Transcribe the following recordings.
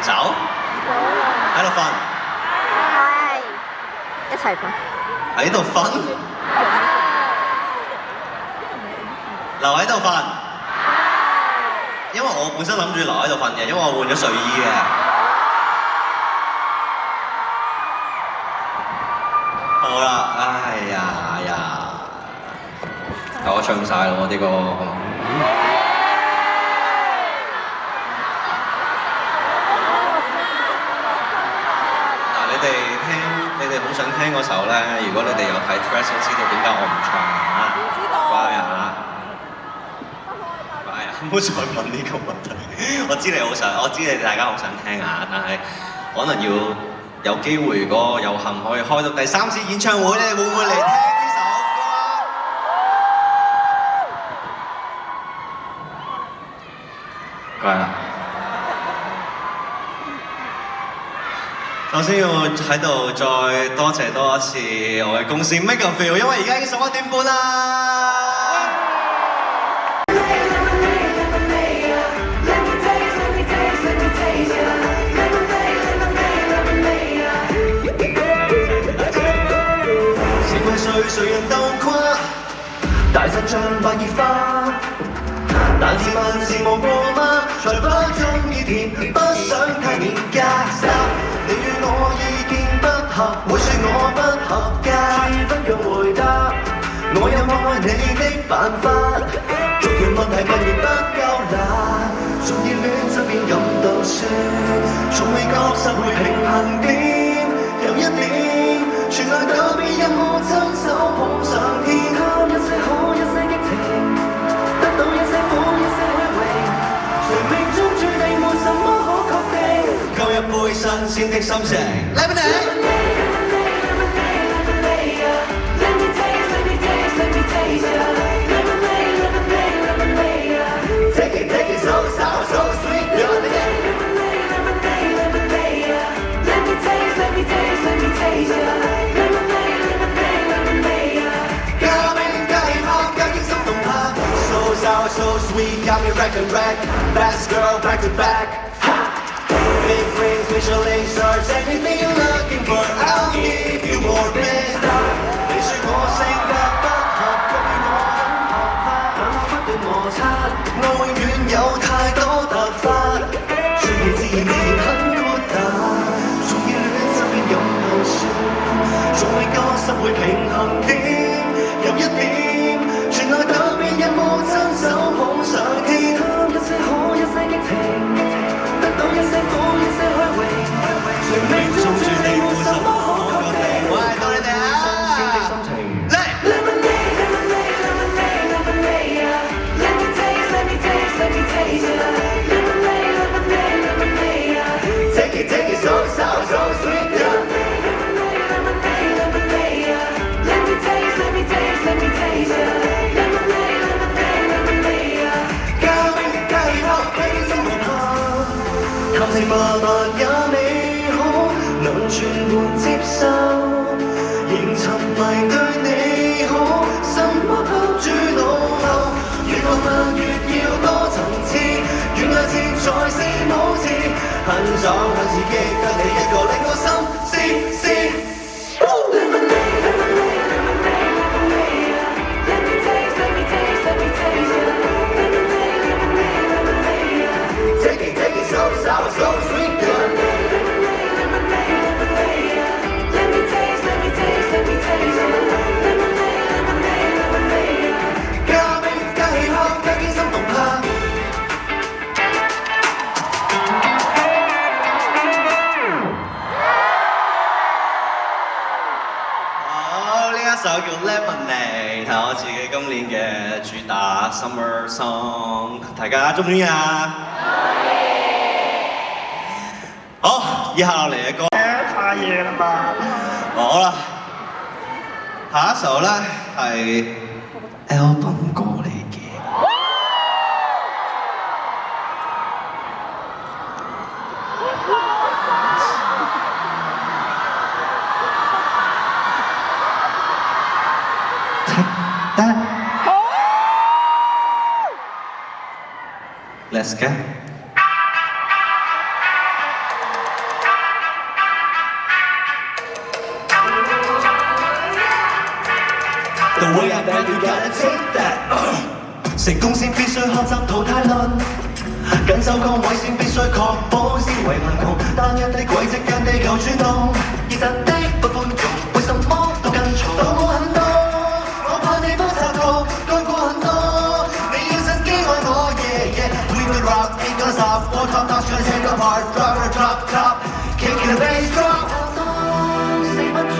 走？喺度瞓？係一齊瞓。喺度瞓？留喺度瞓？因為我本身諗住留喺度瞓嘅，因為我換咗睡衣嘅。好啦，哎呀，我唱晒咯啲歌。你哋好想聽嗰首咧，如果你哋有睇 Threads 都知道點解我唔唱啊！乖啊！乖啊！唔好再問呢個問題。我知你哋大家好想聽啊，但係可能要有機會，如果有幸可以開到第3次演唱會咧，會唔會嚟聽呢首歌啊？乖啦！首先要喺度再多謝多一次我嘅公司 Make a Feel， 因為而家已經11點半啦。時光歲誰人都跨，大陣仗百葉花，但自問是無過嗎？才不中意甜，不想太廉價。你與我意見不合，會說我不合格。不用回答，我有我愛你的辦法。逐樣問題問完不夠難，從熱戀身邊感到酸，從未覺實會平衡點。有一點，傳來特別任務，親手捧上天，給一些好一些激情，得到一些苦一些虛榮。誰命中注定沒什麼可確定，夠一杯新鮮的心情。Take it, take it, so sour, so sweet, lemonade. Let me taste, let me taste, let me taste ya. Lemonade, lemonade, lemonade. 加冰加氣泡加驚心動魄 So sour, so sweet, got me rack and rack. Best girl back to back. Big rings, Michelin stars, anything you're looking for, I'll give you more best. 你說我性格不合，卻與我很合拍，不斷摩擦，我永遠有太多突發，順其自然很豁達，從熱戀身邊感到酸，從未覺實會平衡點，有一點，傳來特別任務，親手捧上天，給一些好一些激情，得到一些苦一些虛榮，誰命中注定沒什麼可確定，我係到你哋啊！Take it so sour, so sweet, yeah. Lemonade, lemonade, yeah. Let me taste, let me taste, let me taste, yeah. Lemonade, lemonade, lemonade, yeah. 加冰加氣泡加驚心動魄，談情麻煩也美好，能全盤接受，仍沉迷對你好，什麼拋諸腦後，越浪漫越要多層次，原來潛在是冇字。很爽，很刺激，得你一個令我心思思。Lemonade, lemonade, lemonade, lemonade. Let me taste, let me taste, let me taste ya. Lemonade, lemonade, lemonade. Take it, so sour, so sweet, yeah. Lemonade, lemonade, lemonade. Let me taste, let me taste, let me taste ya. Lemonade, lemonade, lemonade. 加冰加氣泡加驚心動魄。首叫 Lemonade 係我自己今年嘅主打 Summer Song， 大家中唔中意啊？好，以下落嚟嘅歌太夜啦嘛。好啦，下一首咧係 album 歌嚟嘅。Let's go。gotta take that。成功先必須學習淘汰論，緊守崗位先必須確保思維貧窮，單一的軌跡間地球轉動，現實的不寬容，為什麼都跟從？到我很多，我怕你不察覺，幹過很多，你要趁機愛我，yeah yeah。We will rock, ain't gonna stop, war top notch gonna take apart, drop it drop top, kick the bass drop。死不盡，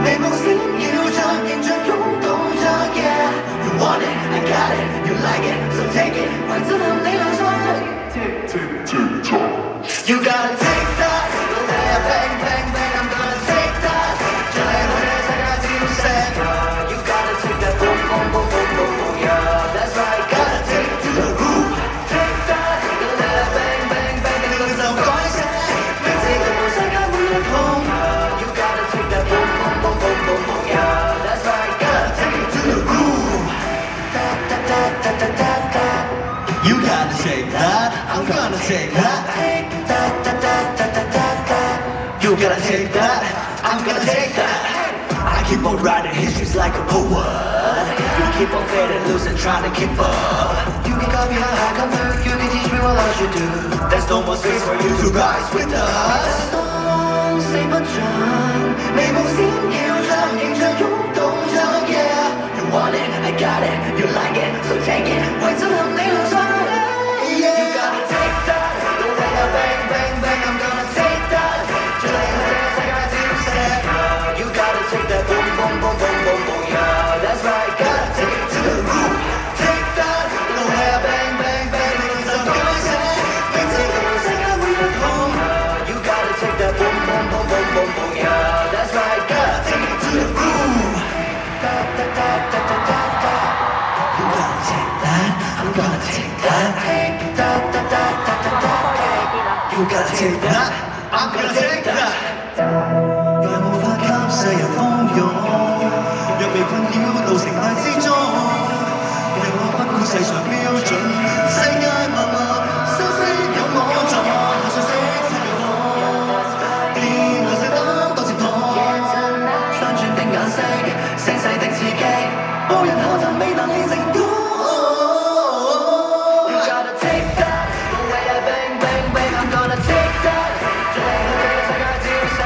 眉目閃耀着，形象湧動着 ，yeah。You want it, I got it, you like it, so take it，為震撼你兩雙。You gotta take that，老細啊 bang bang bang，I'm gonna take that，將你好嘅世界照射。You gotta take that boom boom boom boom boom boom yeah，that's right，gotta take it to the roof。Take that，老細啊 bang bang bang，你領袖改寫，明知根本世界會一痛。You gotta take that boom boom boom boom boom boom yeah，that's right，gotta take it to the roof。Da da da da da da da。You gotta take that, I'm gonna take that. Take that, da da da da da da. You gotta take that, I'm gonna take that. I keep on writing histories like a poet. You keep on fading loose and trying to keep up. You can copy how I come through, you can teach me what I should do. There's no more space for you to rise with us. 死不盡，眉目閃耀着，形象湧動着 ，yeah。You want it, I got it, you like it, so take it，為震撼你兩雙。You gotta take that，老細啊 bang bang bang，I'm gonna take that，將你好嘅世界照射。You gotta take that boom boom boom boom boom boom yeah，that's right，gotta take it to the roof。Take that，老細啊 bang bang bang，你就改寫，明知根本世界會一痛。You gotta take that boom boom boom boom boom boom yeah，that's right，gotta take it to the roof。Da da da da da da da。You gotta take that, I'm gonna take that. Take that, da da da da da da. You gotta take that, I'm gonna take that. 讓無法給世人蜂擁，若被困擾到成敗之中，讓我不管世上標準，世界默默收息有我在，我信息自由風，變來世燈多接通，旋轉的顏色，聲勢的刺激，無人後塵未能練成功。You gotta take that，無謂啊 bang bang bang，I'm gonna take that，將你好嘅世界照射。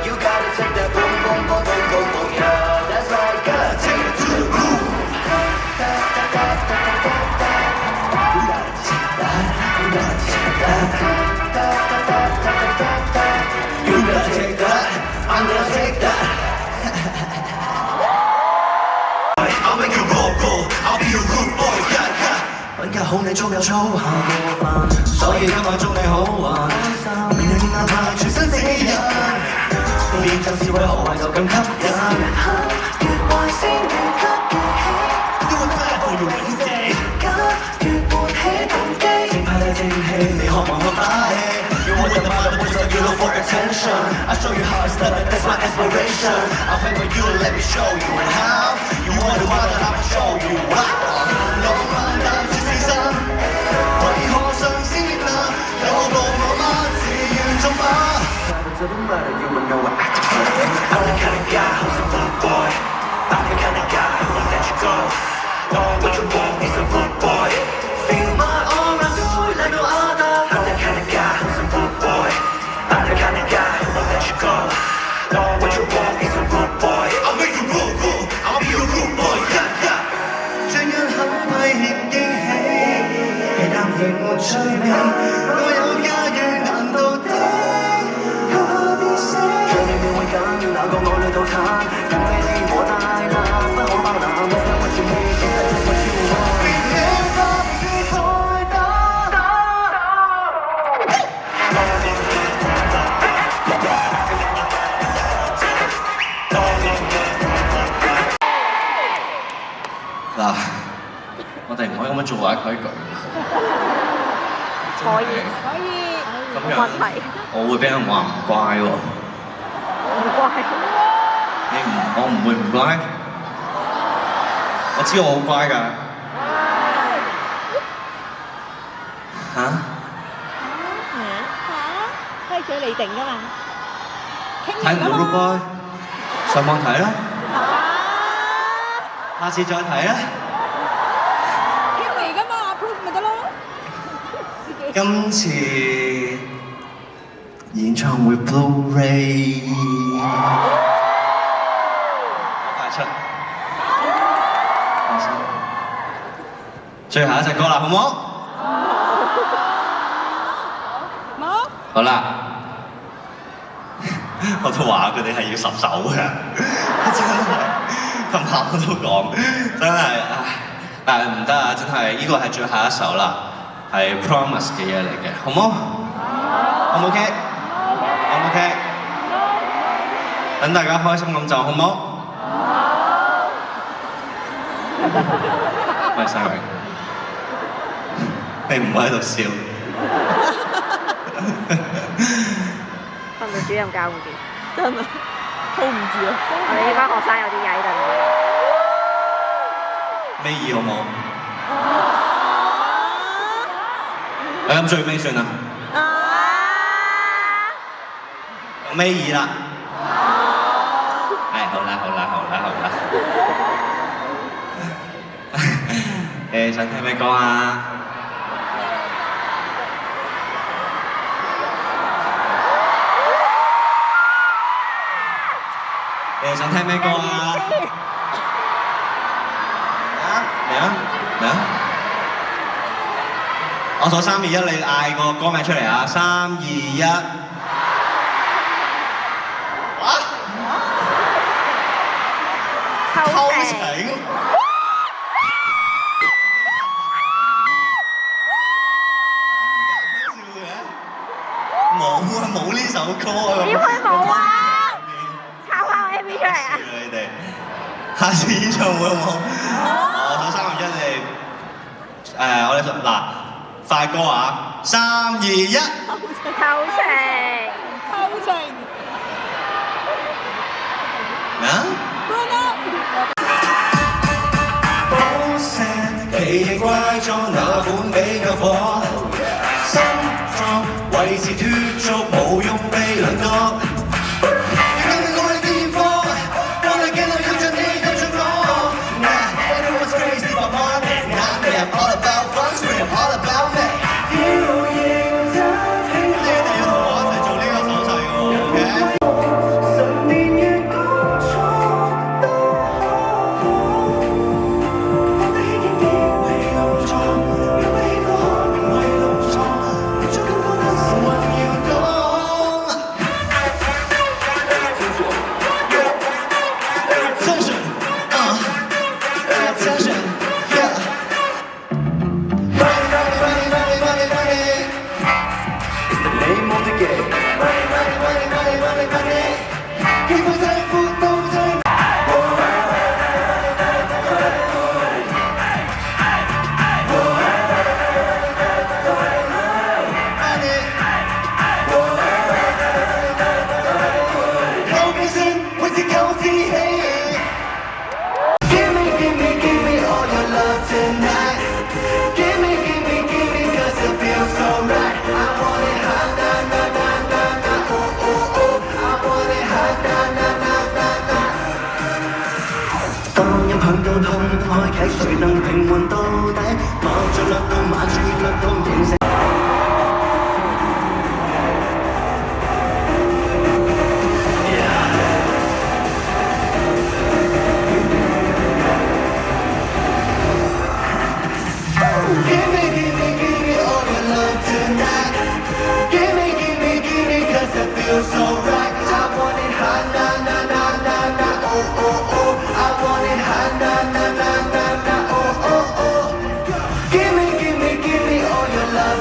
You gotta take that boom boom boom boom boom boom yeah，that's right，gotta take it to the roof。Da da da da da da da。You gotta take that，I'm gonna take that。Da da da da da da da。You gotta take that，I'm gonna take that。I'll make you roll roll, I'll be your rude boy, yeah yeah。品格好你足有操行，所以今晚祝你好運。面對天下派全新指引，練就智慧何謂就咁吸引。越壞先越吸越氣，Do it bad for you every day。越活起動機，正派你正氣，你渴望學打氣。You want the bottom boys, so you look for attention. I show you how it's done, that's my inspiration. I'll play with you, let me show you how. You want the wild, I'ma show you wow. 浪漫但絕事實，為何上先能有我共我嗎？自願做吧。I'm the kind of guy who's a rude boy. I'm the kind of guy who won't let you go. All what you want is a rude boy. Feel my aura, do it like no other. I'm the kind of guy who's a rude boy. I'm the kind of guy who won't let you go. All what you want is a rude boy. I'll make you rude, rude. I'll be your rude boy, yeah, yeah. 將一刻威脅驚喜，期淡亦沒趣味。我有駕馭難度的高啲聲，將你變為緊，哪個愛侶到慘？讓你和大難不可包攬，我想為住你，經濟這個超愛。別起花別再打。嗱，我哋唔可以咁樣做壞規矩。可以，咁樣冇問題。我會俾人話唔乖喎。唔乖。我唔會唔乖。我知我好乖㗎。嚇？規矩你定㗎嘛？睇唔到咯噃，上網睇啦。下次再睇啦。傾嚟㗎嘛，approve 咪得咯。今次演唱會 Blu-ray 快出，放心。最後一隻歌啦，好唔好？冇。好啦，我都話佢哋係要10首嘅，真係琴晚我都講，真係唉，但係唔得啊！真係呢個係最後一首啦，係 Promise 嘅嘢嚟嘅，好唔好？好唔 OK？好唔 OK？等大家開心咁就好唔好？喂，世榮，你唔好喺度笑。訓導主任教唔掂，真係 hold 唔住啊！我哋呢班學生有啲曳㗎。尾二好冇？咁最尾算啦。尾二啦。係，好啦。想聽咩歌啊？想聽咩歌啊？嚟啊！我數3、2、1，你嗌個歌名出嚟啊！3、2、1。偷情。冇呢首歌啊！點會冇啊？抄翻個 MV 出嚟啊！你哋下次演唱會好唔好？我數3、2、1，你我哋嗱快歌啊！3、2、1。偷情。咩啊？寶石奇形怪狀，哪款比較火？心臟維持脫俗，無用被兩角。今日我哋電波，幫你見到有着你有着我。Everyone's crazy about money, not me. I'm all about fun, I'm all about me. 要認真聽我。你哋要同我一齊做呢個手勢喎 ，OK？神年月講錯都好，放低經典未弄錯，讓悲歌名為弄錯，做更多的事還要講。Attention, attention, yeah. Money. It's the name of the game. Money. People say food, don't say. Give me all your love tonight. Give me, 'cause it feels so right. I want it hot, na. Oh. I want it hot, na. 當音響到痛開啟，誰能平穩到底？望着掠到晚轉掠到形成。Give me all your love tonight. Give me, 'cause it feels so right. I want it hot, na. Oh. I want it hot, na. Oh. Give me all your love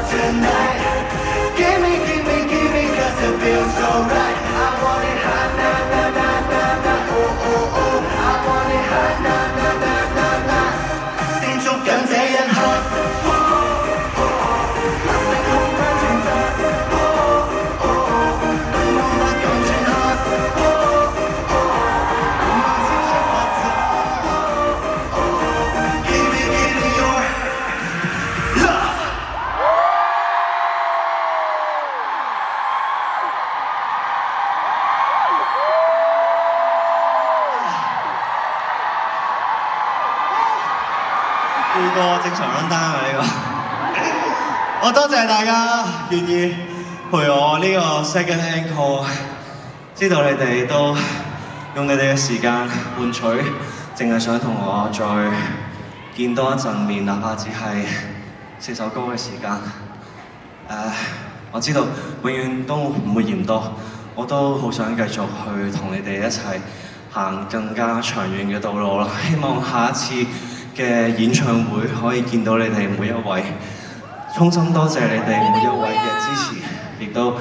個正常 run down 啊呢個。我多謝大家願意陪我呢個 second encore， 知道你哋都用你哋嘅時間換取，淨係想同我再見多一陣面，哪怕只係4首歌嘅時間。我知道永遠都唔會嫌多，我都好想繼續去同你哋一齊行更加長遠嘅道路啦。希望下一次嘅演唱會可以見到你哋每一位，衷心多謝你哋每一位嘅支持，亦都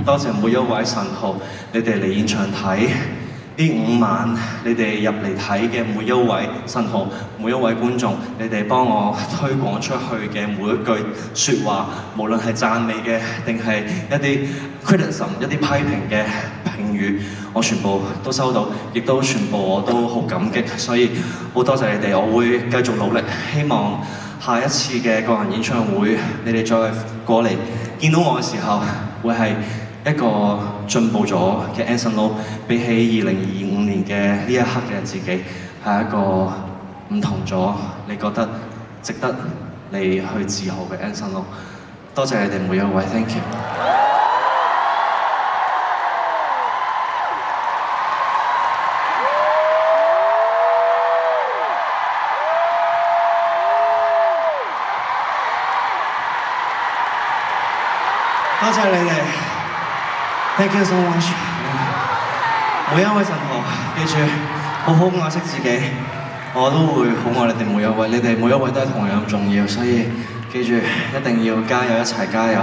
多謝每一位神號，你哋嚟現場睇呢5晚，你哋入嚟睇嘅每一位神號，每一位觀眾，你哋幫我推廣出去嘅每一句説話，無論係讚美嘅定係一啲 criticism 一啲批評嘅評語，我全部都收到，亦都全部我都好感激，所以好多謝你哋，我會繼續努力，希望下一次嘅個人演唱會，你哋再過嚟見到我嘅時候，會係一個進步咗嘅 Anson Lo， 比起2025年嘅呢一刻嘅自己，係一個唔同咗，你覺得值得你去自豪嘅 Anson Lo。多謝你哋每一位 ，thank you。多謝你哋 ，thank you so much。每一位神號，記住好好愛惜自己，我都會好愛你哋每一位，你哋每一位都係同樣重要，所以記住一定要加油，一齊加油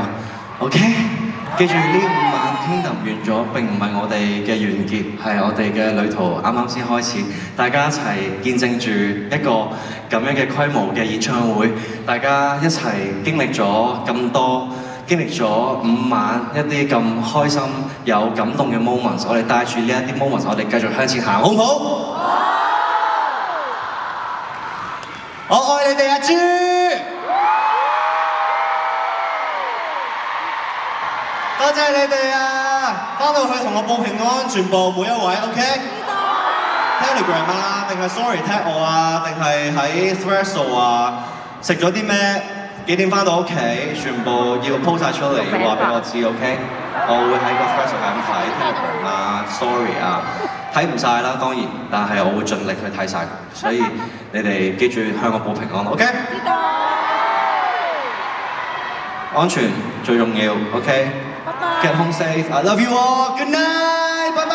，OK？ 記住呢5晚 Kingdom 完咗，並唔係我哋嘅完結，係我哋嘅旅途啱啱先開始，大家一齊見證住一個咁樣嘅規模嘅演唱會，大家一齊經歷咗咁多。經歷咗5晚一啲咁開心有感動嘅 moments， 我哋帶住呢一啲 moments， 我哋繼續向前行，好唔好？我愛你哋阿豬！多謝你哋啊！翻到去同我報平安，全部每一位 OK？Telegram 啊，定係 Sorry tag 我啊，定係喺 Threads 啊，食咗啲咩？幾點翻到屋企，全部要 po 晒出嚟，要話俾我知 ，OK？ 我會喺個 Facebook 咁睇 Telegram 啊、Story 啊，睇唔晒啦，當然，但係我會盡力去睇晒，所以你哋記住向我報平安 ，OK？ 安全最重要 ，OK？Get home safe，I love you all，Good night，拜拜。